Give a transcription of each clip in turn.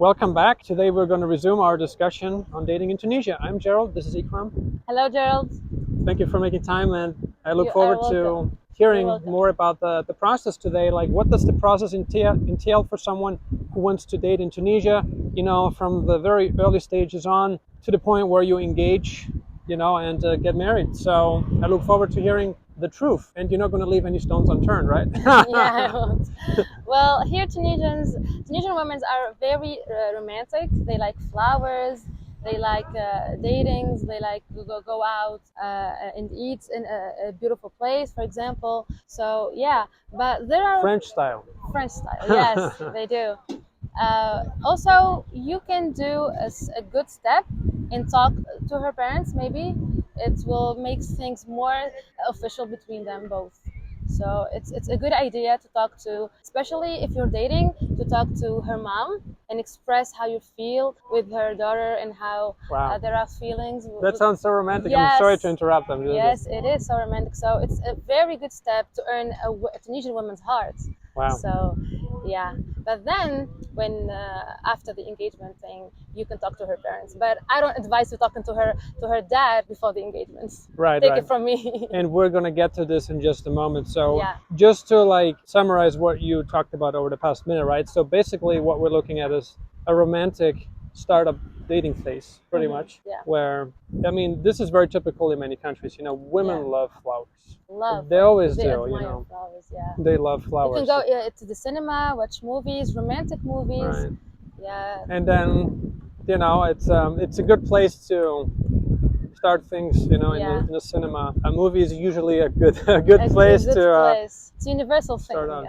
Welcome back. Today we're going to resume our discussion on dating in Tunisia. I'm Gerald. This is Ikram. Hello, Gerald. Thank you for making time, and I look You are forward to welcome. You're hearing welcome. more about the process today. Like, what does the process entail for someone who wants to date in Tunisia? From the very early stages on to the point where you engage, and get married. So I look forward to hearing the truth, and you're not going to leave any stones unturned, right? Yeah, I won't. Well, here Tunisian women are very romantic. They like flowers. They like datings. They like to go out and eat in a beautiful place, for example. So yeah, but there are French style. French style. Yes, they do. Also, you can do a good step and talk to her parents. Maybe it will make things more official between them both. So it's a good idea to talk to, especially if you're dating, to talk to her mom and express how you feel with her daughter and how Wow. there are feelings. That sounds so romantic. Yes. I'm sorry to interrupt them. Yes, it is so romantic. So it's a very good step to earn a Tunisian woman's heart. Wow. So, yeah. But then, when after the engagement thing, you can talk to her parents. But I don't advise you talking to her dad before the engagement. Right. Take right. it from me. And we're gonna get to this in just a moment. So Yeah. just to summarize what you talked about over the past minute, right? So basically, what we're looking at is a romantic startup dating phase, pretty much. Yeah. Where this is very typical in many countries. Women Yeah. love flowers. Love. They always They do. admire flowers. Yeah. They love flowers. You can go to the cinema, watch movies, romantic movies. Right. Yeah. And then, it's a good place to start things, in the cinema. A movie is usually a good place It's a good to place. It's a universal thing. start out.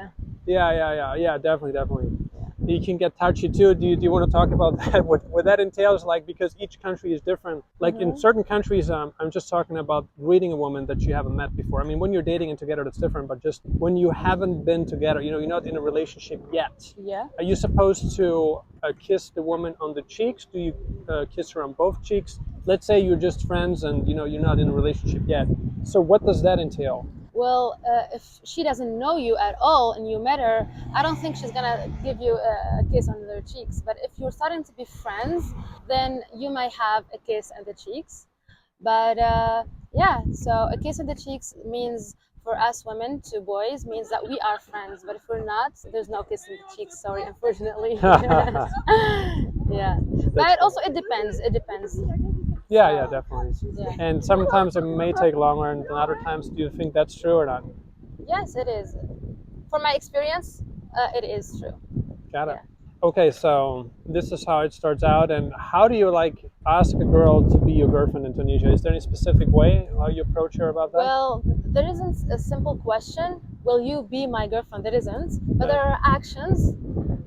Yeah. Yeah, definitely. You can get touchy too. Do you want to talk about that? What that entails, because each country is different. In certain countries, I'm just talking about greeting a woman that you haven't met before. When you're dating and together, that's different. But just when you haven't been together, you're not in a relationship yet. Yeah. Are you supposed to kiss the woman on the cheeks? Do you kiss her on both cheeks? Let's say you're just friends and you're not in a relationship yet. So what does that entail? Well, if she doesn't know you at all and you met her, I don't think she's gonna give you a kiss on their cheeks. But if you're starting to be friends, then you might have a kiss on the cheeks. But yeah, so a kiss on the cheeks means for us women to boys means that we are friends. But if we're not, there's no kiss on the cheeks. Sorry, unfortunately. Yeah, but also it depends. It depends. Yeah, definitely. Yeah. And sometimes it may take longer, and other times, do you think that's true or not? Yes, it is. From my experience, it is true. Got it. Yeah. Okay, so this is how it starts out. And how do you ask a girl to be your girlfriend in Tunisia? Is there any specific way how you approach her about that? Well, there isn't a simple question, will you be my girlfriend? There isn't. But there are actions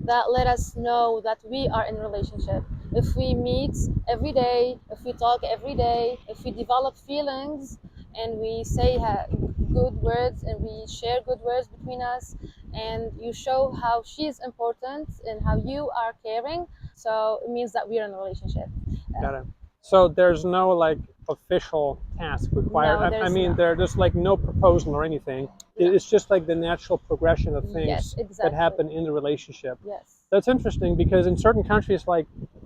that let us know that we are in a relationship. If we meet every day, if we talk every day, if we develop feelings and we say good words and we share good words between us, and you show how she's important and how you are caring, so it means that we're in a relationship. Got it. So there's no official task required. No, there's not. There's no proposal or anything. No. It's just the natural progression of things Yes, that exactly. happen in the relationship. Yes. That's interesting because in certain countries,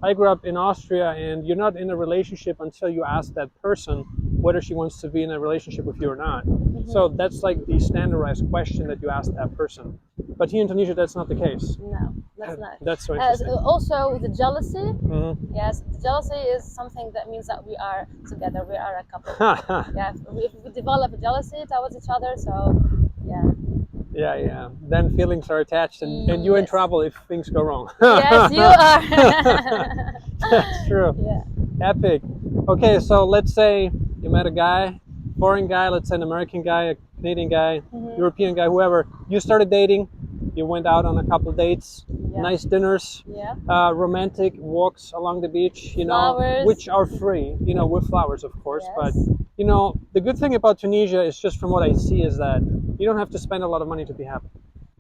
I grew up in Austria, and you're not in a relationship until you ask that person whether she wants to be in a relationship with you or not. So that's the standardized question that you ask that person. But here in Tunisia, that's not the case. No, that's not. That's so interesting. Also, the jealousy. Mm-hmm. Yes, the jealousy is something that means that we are together. We are a couple. Yeah, if we develop jealousy towards each other, so yeah. Yeah. Then feelings are attached, and you're in Yes. trouble if things go wrong. Yes, you are. That's true. Yeah. Epic. Okay, so let's say you met a guy, foreign guy, let's say an American guy, a Canadian guy, European guy, whoever. You started dating. You went out on a couple of dates, Yeah. nice dinners, Yeah. romantic walks along the beach, Flowers. which are free, with flowers, of course. Yes. But, the good thing about Tunisia is, just from what I see, is that you don't have to spend a lot of money to be happy.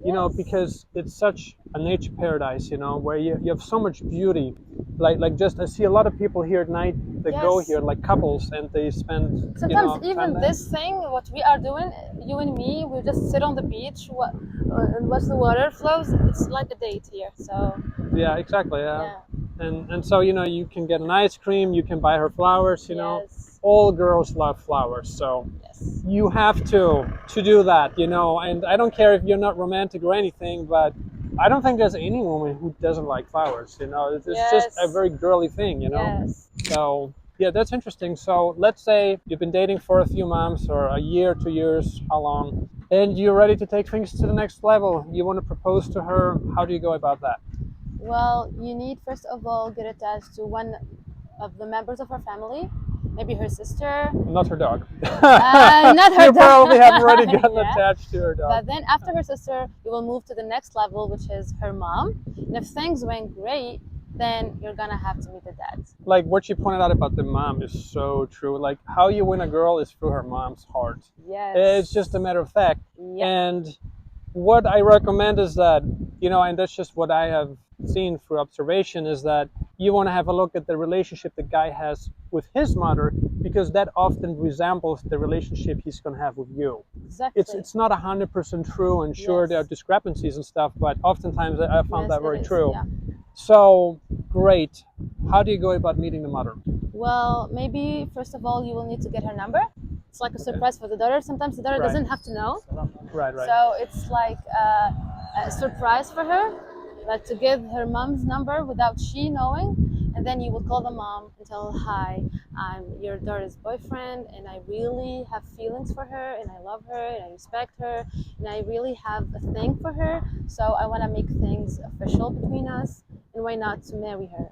Yes. Because it's such a nature paradise, where you have so much beauty. I see a lot of people here at night that go Yes. here, couples, and they spend, Sometimes even time there. this thing, what we are doing, you and me, we just sit on the beach and watch the water flows. It's like a date here. So Yeah, exactly. Yeah. Yeah. And so you can get an ice cream, you can buy her flowers. Yes. All girls love flowers, so Yes. you have to do that. And I don't care if you're not romantic or anything, but I don't think there's any woman who doesn't like flowers. It's just a Yes. very girly thing. Yes. So yeah, that's interesting. So let's say you've been dating for a few months or a year, 2 years, how long, and you're ready to take things to the next level. You want to propose to her. How do you go about that? Well, you need first of all get attached to one of the members of her family, maybe her sister. Not her dog. Not her You dog. probably have already gotten Yeah. attached to her dog. But then after her sister, you will move to the next level, which is her mom. And if things went great, then you're gonna have to meet the dad. Like what you pointed out about the mom is so true. Like how you win a girl is through her mom's heart. Yes. It's just a matter of fact. Yep. And what I recommend is that, and that's just what I have seen through observation, is that you want to have a look at the relationship the guy has with his mother, because that often resembles the relationship he's going to have with you. Exactly. It's not 100% true, and sure, Yes. there are discrepancies and stuff, but oftentimes I found Yes, that very it is, true. yeah. So great. How do you go about meeting the mother? Well, maybe first of all you will need to get her number. It's like a surprise for the daughter. Sometimes the daughter Right. doesn't have to know. Right. So it's like a surprise for her, like to give her mom's number without she knowing. And then you will call the mom and tell her, hi, I'm your daughter's boyfriend, and I really have feelings for her, and I love her, and I respect her, and I really have a thing for her. So I want to make things official between us, and why not to marry her,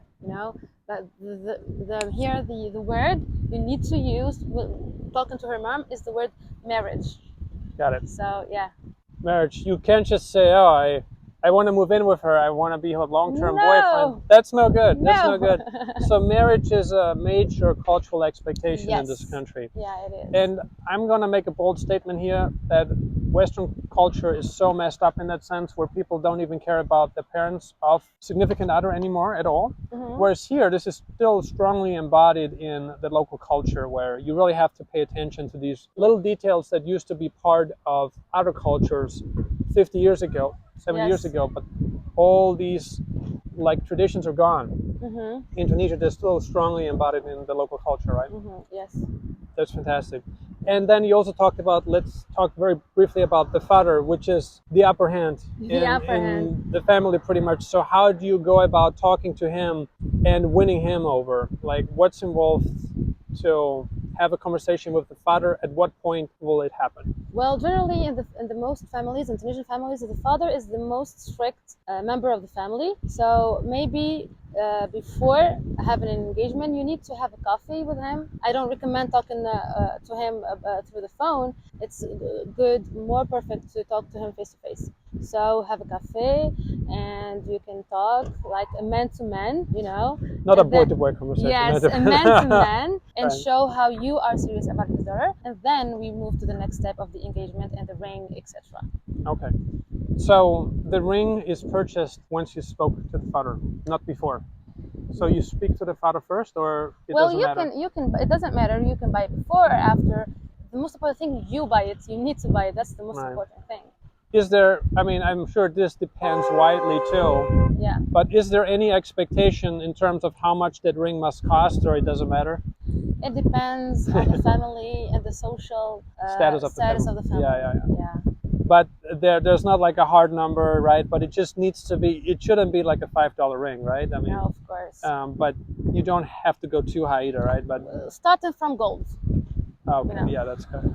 But the word you need to use when talking to her mom is the word marriage. Got it. So yeah. Marriage. You can't just say, oh, I want to move in with her. I want to be her long-term No. boyfriend. That's no good. That's No. no good. So marriage is a major cultural expectation in this Yes. country. Yeah, it is. And I'm going to make a bold statement here that Western culture is so messed up in that sense, where people don't even care about the parents of significant other anymore at all. Mhm. Whereas here, this is still strongly embodied in the local culture, where you really have to pay attention to these little details that used to be part of other cultures 50 years ago, 70 years Yes. ago, but all these traditions are gone. Mhm. In Tunisia, they're still strongly embodied in the local culture, right? Mhm. Yes. That's fantastic. And then you also talked about, let's talk very briefly about the father, which is the upper hand in the family pretty much. So how do you go about talking to him and winning him over? Like what's involved to have a conversation with the father? At what point will it happen? Well, generally in the most families, in Tunisian families, the father is the most strict member of the family. So maybe before having an engagement, you need to have a coffee with him. I don't recommend talking to him through the phone. It's good, more perfect to talk to him face to face. So have a cafe, and you can talk like a man to man, Not a boy to boy conversation. Yes, a man to man, and Right. show how you are serious about his daughter, and then we move to the next step of the engagement and the ring, etc. Okay. So the ring is purchased once you spoke to the father, not before. So you speak to the father first, or it Well, doesn't matter? you can. It doesn't matter. You can buy it before or after. The most important thing, you buy it. You need to buy it. That's the most Right. important thing. Is there, I'm sure this depends widely too, Yeah. but is there any expectation in terms of how much that ring must cost, or it doesn't matter? It depends on the family and the social Status of the status family. of the family. Yeah. But there's not like a hard number, right? But it just needs to be, it shouldn't be like a $5 ring, right? No, of course. But you don't have to go too high either, right? But Starting from gold. okay, yeah, that's good.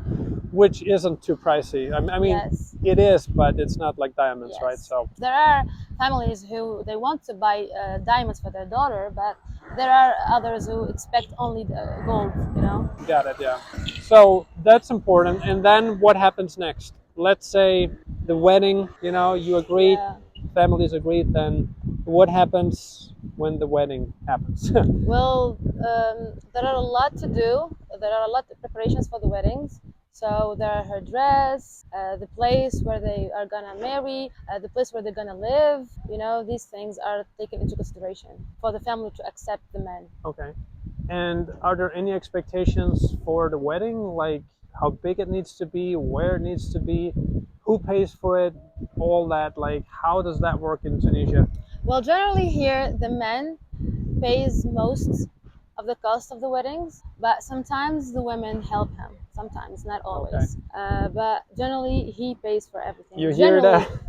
Which isn't too pricey. I mean, Yes. it is, but it's not like diamonds, Yes. right? So there are families who they want to buy diamonds for their daughter, but there are others who expect only the gold. got it, yeah. So that's important. And then what happens next? Let's say the wedding, you agreed, Yeah. families agreed, then what happens when the wedding happens? Well, there are a lot to do. There are a lot of preparations for the weddings. So there are her dress, the place where they are gonna marry, the place where they're gonna live. These things are taken into consideration for the family to accept the man. Okay. And are there any expectations for the wedding? Like how big it needs to be, where it needs to be, who pays for it, all that? Like how does that work in Tunisia? Well, generally here, the man pays most of the cost of the weddings, but sometimes the women help him. Sometimes, not always. But generally, he pays for everything. You hear Generally, that?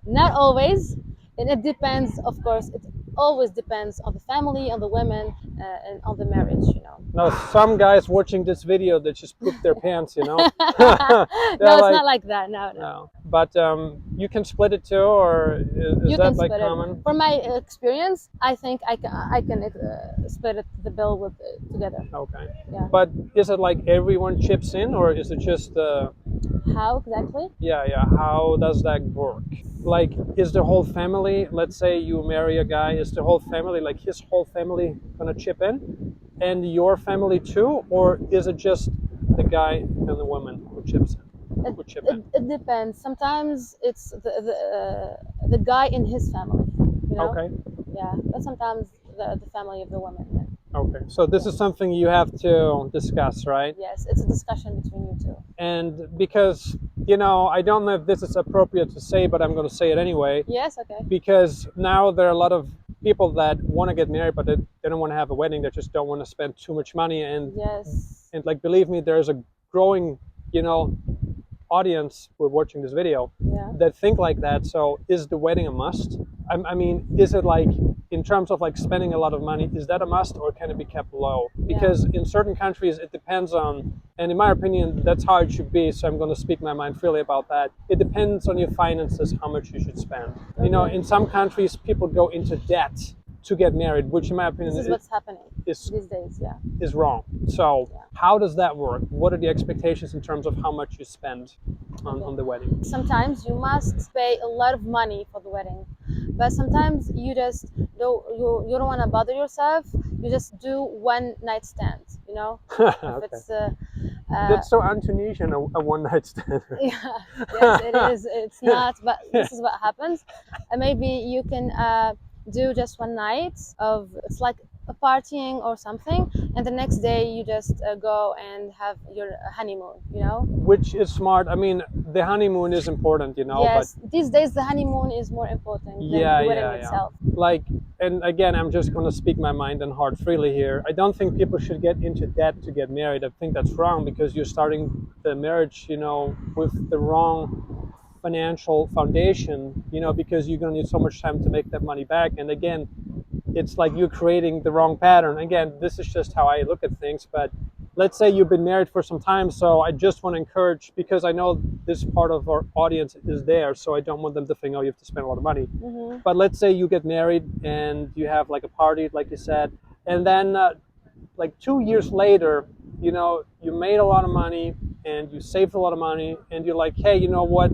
not always, and it depends. Of course, it always depends on the family, on the women, and on the marriage. You know. No, some guys watching this video that just poop their pants, you know. No, They're it's like, not like that. No, no. no. But you can split it too, or is You that can like split common? it. From my experience, I think I can split it, the bill with together. Okay. Yeah. But is it like everyone chips in, or is it just How exactly? yeah? How does that work? Like, is the whole family? Let's say you marry a guy. Is the whole family, like his whole family, gonna chip in, and your family too, or is it just the guy and the woman who chips in? Who chip in? It depends. Sometimes it's the guy in his family. You know. Okay. Yeah. But sometimes the family of the woman. Okay. So this is something you have to discuss, right? Yes, it's a discussion between you two. And because, you know, I don't know if this is appropriate to say, but I'm going to say it anyway. Yes. Okay. Because now there are a lot of people that want to get married, but they don't want to have a wedding. They just don't want to spend too much money. And Yes. and like, believe me, there's a growing, you know, audience who are watching this video Yeah. that think like that. So is the wedding a must? I mean, is it like, in terms of like spending a lot of money, is that a must, or can it be kept low? Because in certain countries it depends on, and in my opinion that's how it should be, so I'm going to speak my mind freely about that. It depends on your finances how much you should spend. You know, in some countries people go into debt to get married, which in my opinion This is what's happening these days. Yeah. is wrong. So how does that work? What are the expectations in terms of how much you spend on the wedding? Sometimes you must pay a lot of money for the wedding, but sometimes you just you don't want to bother yourself. You just do one night stand. You know, if it's that's so un-Tunisian, a one-night stand. yeah, yes, it is. It's not, but this is what happens. And maybe you can do just one night of, it's like a partying or something, and the next day you just go and have your honeymoon, you know. Which is smart. I mean, the honeymoon is important, you know. Yes, but these days the honeymoon is more important than the wedding itself. Like, and again, I'm just going to speak my mind and heart freely here. I don't think people should get into debt to get married. I think that's wrong, because you're starting the marriage, you know, with the wrong financial foundation, you know, because you're going to need so much time to make that money back. And again, it's like you're creating the wrong pattern. Again, this is just how I look at things, but let's say you've been married for some time, so I just want to encourage, because I know this part of our audience is there, so I don't want them to think, oh, you have to spend a lot of money. But let's say you get married and you have like a party, like you said, and then like 2 years later, you know, you made a lot of money and you saved a lot of money, and you're like, hey, you know what,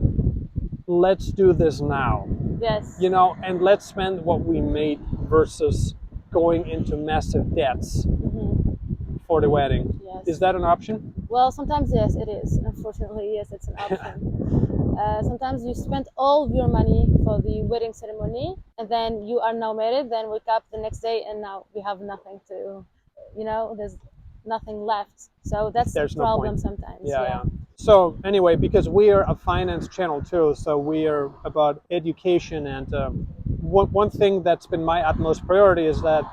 let's do this now. Yes. You know, and let's spend what we made versus going into massive debts for the wedding. Yes. Is that an option? Well, sometimes yes, it is. Unfortunately, yes, it's an option. Sometimes you spend all of your money for the wedding ceremony, and then you are now married, then wake up the next day and now we have nothing to, you know, there's nothing left. So that's the problem sometimes. Yeah. So anyway, because we are a finance channel too, so we are about education, and one thing that's been my utmost priority is that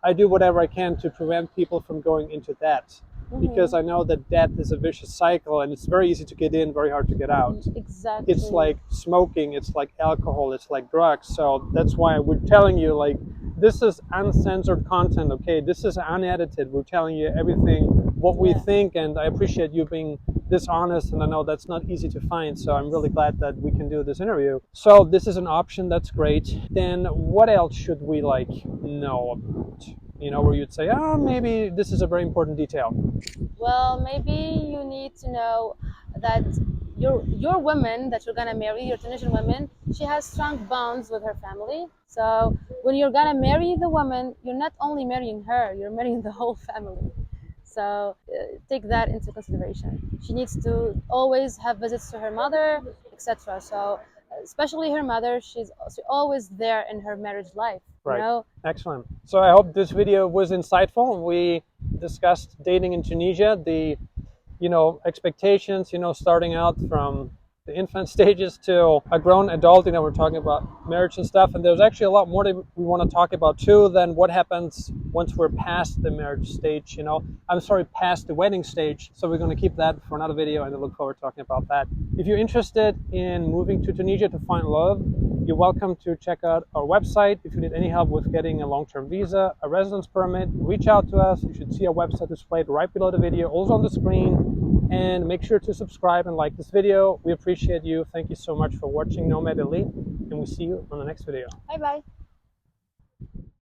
I do whatever I can to prevent people from going into debt, because I know that debt is a vicious cycle, and it's very easy to get in, very hard to get out. Exactly. It's like smoking, it's like alcohol, it's like drugs. So that's why we're telling you, like, this is uncensored content, okay? This is unedited. We're telling you everything, what we think, and I appreciate you being this honest, and I know that's not easy to find, so I'm really glad that we can do this interview. So this is an option, that's great. Then what else should we like know about? You know, where you'd say, oh, maybe this is a very important detail. Well, maybe you need to know that your woman that you're gonna marry, your Tunisian woman, she has strong bonds with her family. So when you're gonna marry the woman, you're not only marrying her, you're marrying the whole family. So take that into consideration. She needs to always have visits to her mother, etc. So especially her mother, she's always there in her marriage life. Right. You know? Excellent. So I hope this video was insightful. We discussed dating in Tunisia, the, you know, expectations, you know, starting out from the infant stages to a grown adult. You know, we're talking about marriage and stuff, and there's actually a lot more that we want to talk about too than what happens once we're past the marriage stage, you know. I'm sorry, past the wedding stage. So we're going to keep that for another video, and I look forward to talking about that. If you're interested in moving to Tunisia to find love, you're welcome to check out our website. If you need any help with getting a long-term visa, a residence permit, reach out to us. You should see our website displayed right below the video, also on the screen. And make sure to subscribe and like this video. We appreciate you. Thank you so much for watching Nomad Elite, and we'll see you on the next video. Bye bye.